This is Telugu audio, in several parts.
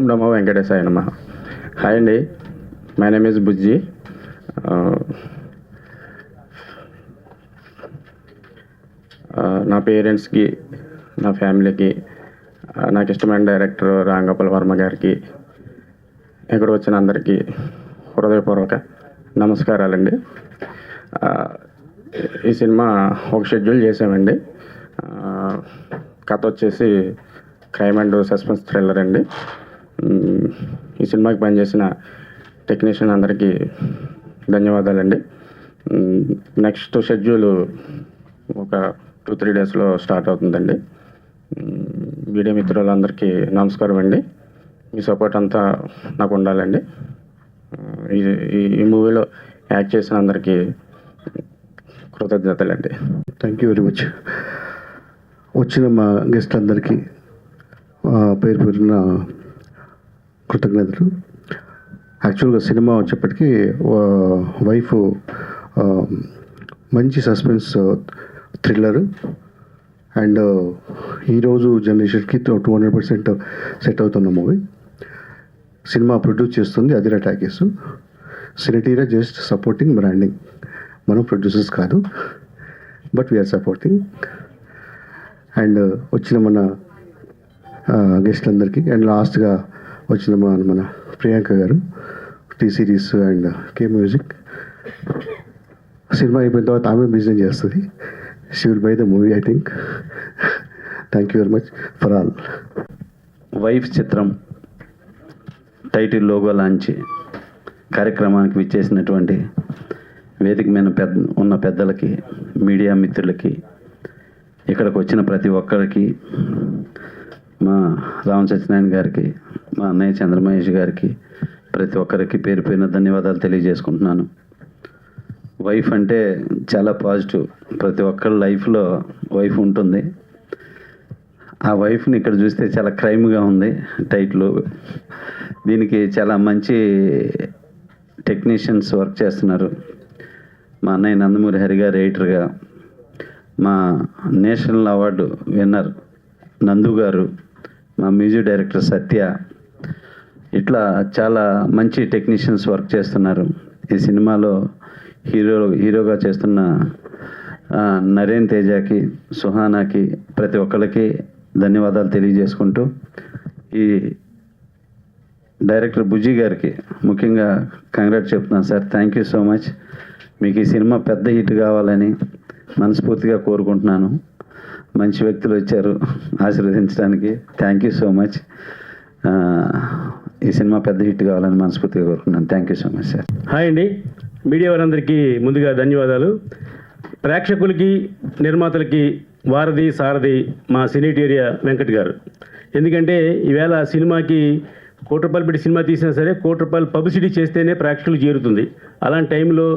నమో వెంకటేశాయ నమః. హాయ్ అండి, మై నేమ్ ఇస్ బుజ్జి. నా పేరెంట్స్కి, నా ఫ్యామిలీకి, నాకు ఇష్టమైన డైరెక్టర్ రాంగోపాల్ వర్మ గారికి, ఇక్కడ వచ్చిన అందరికీ హృదయపూర్వక నమస్కారాలండి. ఈ సినిమా ఒక షెడ్యూల్ చేసామండి. కథ వచ్చేసి క్రైమ్ అండ్ సస్పెన్స్ థ్రిల్లర్ అండి. ఈ సినిమాకి పనిచేసిన టెక్నీషియన్ అందరికీ ధన్యవాదాలండి. నెక్స్ట్ షెడ్యూల్ ఒక 2-3 డేస్లో స్టార్ట్ అవుతుందండి. మీడియా మిత్రులందరికీ నమస్కారం అండి. మీ సపోర్ట్ అంతా నాకు ఉండాలండి. ఈ మూవీలో యాక్ట్ చేసిన అందరికీ కృతజ్ఞతలండి. Thank you very much. వచ్చిన మా గెస్ట్ అందరికీ పేరు పేరున కృతజ్ఞతలు. యాక్చువల్గా సినిమా వచ్చేప్పటికీ వైఫ్ మంచి సస్పెన్స్ థ్రిల్లర్ అండ్ ఈరోజు జనరేషన్కి 200% సెట్ అవుతున్న మూవీ. సినిమా ప్రొడ్యూస్ చేస్తుంది అదిరా టాకీస్. సినిటీరా జస్ట్ సపోర్టింగ్ బ్రాండింగ్. మనం ప్రొడ్యూసర్స్ కాదు, బట్ వీఆర్ సపోర్టింగ్. అండ్ వచ్చిన మన గెస్ట్ అందరికీ అండ్ లాస్ట్గా వచ్చిన మన ప్రియాంక గారు, టీ సిరీస్ అండ్ కే మ్యూజిక్. సినిమా అయిపోయిన తర్వాత ఆమె బిజినెస్ చేస్తుంది. She will buy the movie I think. Thank you very much for all. Wife చిత్రం టైటిల్ లోగో లాంచ్ కార్యక్రమానికి విచ్చేసినటువంటి వేదిక మీద ఉన్న పెద్దలకి, మీడియా మిత్రులకి, ఇక్కడికి వచ్చిన ప్రతి ఒక్కరికి, మా రామ సత్యనారాయణ గారికి, మా అన్నయ్య చంద్రమహేష్ గారికి, ప్రతి ఒక్కరికి పేరు పేరున ధన్యవాదాలు తెలియజేసుకుంటున్నాను. వైఫ్ అంటే చాలా పాజిటివ్. ప్రతి ఒక్కరి లైఫ్లో వైఫ్ ఉంటుంది. ఆ వైఫ్ని ఇక్కడ చూస్తే చాలా క్రైమ్గా ఉంది టైటిల్. దీనికి చాలా మంచి టెక్నీషియన్స్ వర్క్ చేస్తున్నారు. మా అన్నయ్య నందమూరి హరి గారు ఎడిటర్గా, మా నేషనల్ అవార్డు విన్నర్ నందు గారు, మా మ్యూజిక్ డైరెక్టర్ సత్య, ఇట్లా చాలా మంచి టెక్నీషియన్స్ వర్క్ చేస్తున్నారు. ఈ సినిమాలో హీరోగా చేస్తున్న నరేన్ తేజకి, సుహానాకి, ప్రతి ఒక్కరికి ధన్యవాదాలు తెలియజేసుకుంటూ, ఈ డైరెక్టర్ బుజ్జి గారికి ముఖ్యంగా కంగ్రాట్ చెప్తున్నాను sir. Thank you so much. మీకు ఈ సినిమా పెద్ద హిట్ కావాలని మనస్ఫూర్తిగా కోరుకుంటున్నాను. మంచి వ్యక్తులు వచ్చారు ఆశీర్వదించడానికి. Thank you so much. ఈ సినిమా పెద్ద హిట్ కావాలని మనస్ఫూర్తిగా కోరుకుంటున్నాను. Thank you so much sir. Hi అండి, మీడియా వారందరికీ ముందుగా ధన్యవాదాలు. ప్రేక్షకులకి, నిర్మాతలకి వారధి సారథి మా సినీటేరియా వెంకట్ గారు. ఎందుకంటే ఈవేళ సినిమాకి ₹1 కోటి పెట్టి సినిమా తీసినా సరే ₹1 కోటి పబ్లిసిటీ చేస్తేనే ప్రేక్షకులు చేరుతుంది. అలాంటి టైంలో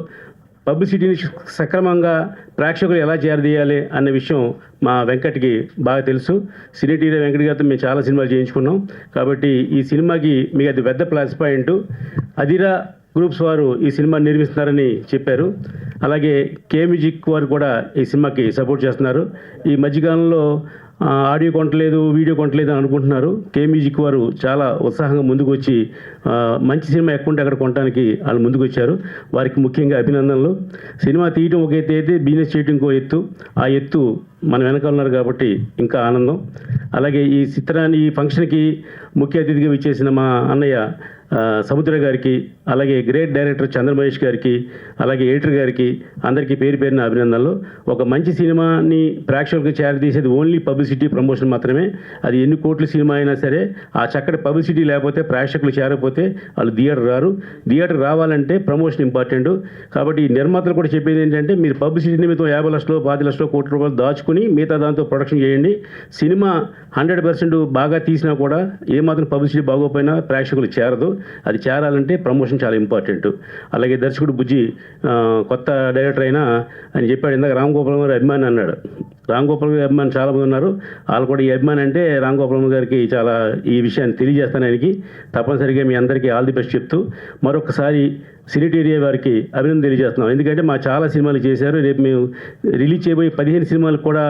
పబ్లిసిటీని సక్రమంగా ప్రేక్షకులు ఎలా చేరదీయాలి అన్న విషయం మా వెంకట్కి బాగా తెలుసు. సినీటీరియా వెంకట్ గారితో మేము చాలా సినిమాలు చేయించుకున్నాం. కాబట్టి ఈ సినిమాకి మీకు అది పెద్ద ప్లస్ పాయింట్. అదిరా గ్రూప్స్ వారు ఈ సినిమా నిర్మిస్తున్నారని చెప్పారు. అలాగే కే మ్యూజిక్ వారు కూడా ఈ సినిమాకి సపోర్ట్ చేస్తున్నారు. ఈ మధ్యకాలంలో ఆడియో కొనట్లేదు, వీడియో కొనట్లేదు అని అనుకుంటున్నారు. కే మ్యూజిక్ వారు చాలా ఉత్సాహంగా ముందుకు వచ్చి మంచి సినిమా ఎక్కడుంటే అక్కడ కొనడానికి వాళ్ళు ముందుకు వచ్చారు. వారికి ముఖ్యంగా అభినందనలు. సినిమా తీయటం ఒక ఎత్తు అయితే బిజినెస్ చేయటం ఇంకో ఎత్తు. ఆ ఎత్తు మన వెనకాల ఉన్నారు కాబట్టి ఇంకా ఆనందం. అలాగే ఈ ఫంక్షన్కి ముఖ్య అతిథిగా విచ్చేసిన మా అన్నయ్య సముద్ర గారికి, అలాగే గ్రేట్ డైరెక్టర్ చంద్రమహేష్ గారికి, అలాగే ఎడిటర్ గారికి అందరికీ పేరు పేరున అభినందనలు. ఒక మంచి సినిమాని ప్రేక్షకులకు చేరదీసేది ఓన్లీ పబ్లిసిటీ, ప్రమోషన్ మాత్రమే. అది ఎన్ని కోట్ల సినిమా అయినా సరే ఆ చక్కటి పబ్లిసిటీ లేకపోతే, ప్రేక్షకులు చేరకపోతే వాళ్ళు థియేటర్ రారు. థియేటర్ రావాలంటే ప్రమోషన్ ఇంపార్టెంట్. కాబట్టి నిర్మాతలు కూడా చెప్పేది ఏంటంటే, మీరు పబ్లిసిటీ నిమిత్తం 50 లక్షలు, 10 లక్షలు, ₹1 కోటి దాచుకుని మిగతా దాంతో ప్రొడక్షన్ చేయండి. సినిమా 100% బాగా తీసినా కూడా ఏమాత్రం పబ్లిసిటీ బాగోపోయినా ప్రేక్షకులు చేరదు. అది చేరాలంటే ప్రమోషన్ చాలా ఇంపార్టెంట్. అలాగే దర్శకుడు బుజ్జి కొత్త డైరెక్టర్ అయినా ఆయన చెప్పాడు, ఇందాక రామ్ గోపాల్ గారు అభిమాని అన్నాడు. రామ్ గోపాల్ గారి అభిమాని చాలామంది ఉన్నారు. వాళ్ళు కూడా ఈ అభిమాని అంటే రామ్ గోపాల్ గారికి చాలా ఈ విషయాన్ని తెలియజేస్తాను. ఆయనకి తప్పనిసరిగా మీ అందరికీ ఆల్ ది బెస్ట్ చెప్తూ మరొకసారి సినిటేరియా వారికి అభినందన తెలియజేస్తున్నాం. ఎందుకంటే మా చాలా సినిమాలు చేశారు. రేపు మేము రిలీజ్ చేయబోయే 15 సినిమాలకు కూడా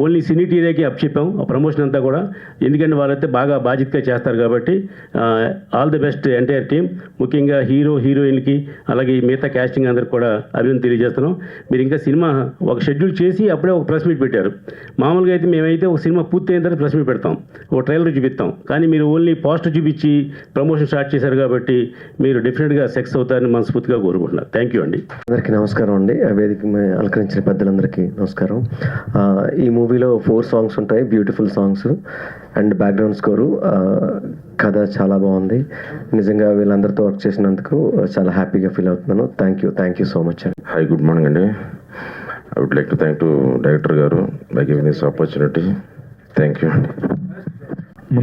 ఓన్లీ సినిటేరియాకి అప్పచెప్పాం ఆ ప్రమోషన్ అంతా కూడా. ఎందుకంటే వాళ్ళైతే బాగా బాధ్యతగా చేస్తారు కాబట్టి all the best entire team, ముఖ్యంగా హీరో హీరోయిన్కి అలాగే మిగతా క్యాస్టింగ్ అందరికి కూడా అభినందన తెలియజేస్తున్నాం. మీరు ఇంకా సినిమా ఒక షెడ్యూల్ చేసి అప్పుడే ఒక ప్రెస్ మీట్ పెట్టారు. మామూలుగా అయితే మేమైతే ఒక సినిమా పూర్తి అయిన తర్వాత ప్రెస్ మీట్ పెడతాం, ఒక ట్రైలర్ చూపిస్తాం. కానీ మీరు ఓన్లీ పోస్టర్ చూపించి ప్రమోషన్ స్టార్ట్ చేశారు కాబట్టి మీరు డెఫినెట్గా సక్సెస్ అవుతారని మనస్ఫూర్తిగా కోరుకుంటున్నారు. థ్యాంక్ యూ అండి. అందరికీ నమస్కారం అండి. వేదిక అలంకరించిన పెద్దలందరికీ నమస్కారం. ఈ మూవీలో 4 సాంగ్స్ ఉంటాయి, beautiful songs and background score. కథ చాలా బాగుంది. నిజంగా వీళ్ళందరితో వర్క్ చేసినందుకు చాలా హ్యాపీగా ఫీల్ అవుతున్నాను. థ్యాంక్ యూ సో మచ్ అండి. హాయ్, గుడ్ మార్నింగ్ అండి. I would like to thank to Director Garu by giving this opportunity. Thank you.